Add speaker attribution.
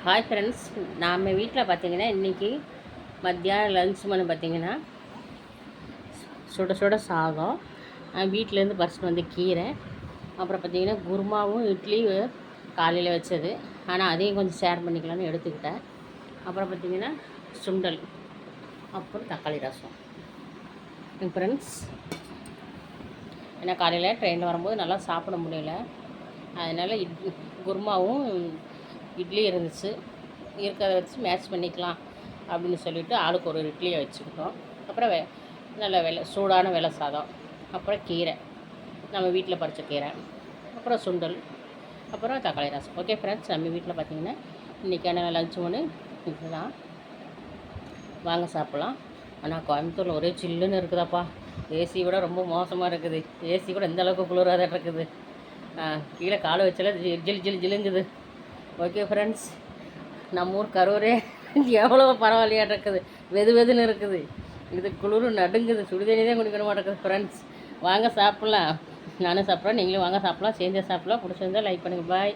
Speaker 1: Hi friends, நாம் வீட்டில் பார்த்திங்கன்னா இன்றைக்கி மத்தியானம் லஞ்ச் பண்ண பார்த்திங்கன்னா சுட சுட சாதம், வீட்டிலேருந்து பறிச்சுட்டு வந்து கீரை, அப்புறம் பார்த்திங்கன்னா குருமாவும் இட்லி காலையில் வச்சது. ஆனால் அதையும் கொஞ்சம் ஷேர் பண்ணிக்கலான்னு எடுத்துக்கிட்டேன். அப்புறம் பார்த்திங்கன்னா சுண்டல், அப்புறம் தக்காளி ரசம். ஃப்ரெண்ட்ஸ், ஏன்னா காலையில் ட்ரெயினில் வரும்போது நல்லா சாப்பிட முடியல, அதனால் குருமாவும் இட்லி இருந்துச்சு, இருக்கிறத வச்சு மேட்ச் பண்ணிக்கலாம் அப்படின்னு சொல்லிவிட்டு ஆளுக்கு ஒரு இட்லியை வச்சுக்கிட்டோம். அப்புறம் நல்ல சூடான வெள்ளை சாதம், அப்புறம் கீரை, நம்ம வீட்டில் பறித்த கீரை, அப்புறம் சுண்டல், அப்புறம் தக்காளி ரசம். ஓகே ஃப்ரெண்ட்ஸ், நம்ம வீட்டில் பார்த்திங்கன்னா இன்றைக்கான லஞ்ச் ஒன்று இதுதான். வாங்க சாப்பிட்லாம். ஆனால் கோயம்புத்தூரில் ஒரே சில்லுன்னு இருக்குதாப்பா. ஏசி விட ரொம்ப மோசமாக இருக்குது. ஏசி கூட எந்த அளவுக்கு குளிராக இருக்குது. கீழே காலை வச்சாலே ஜிலுங்குது. ஓகே ஃப்ரெண்ட்ஸ், நம்ம ஊர் கரூரே எவ்வளோ பரவாயில்லையாக இருக்குது. வெதுன்னு இருக்குது. இது குளிர் நடுங்குது. சுடுதண்ணி தான் குடிக்கிற மாட்டேங்குது. ஃப்ரெண்ட்ஸ், வாங்க சாப்பிட்லாம். நானும் சாப்பிட்றேன், நீங்களும் வாங்க சாப்பிட்லாம். சேர்ந்தே சாப்பிட்லாம். பிடிச்சிருந்தா லைக் பண்ணுங்கள். பாய்.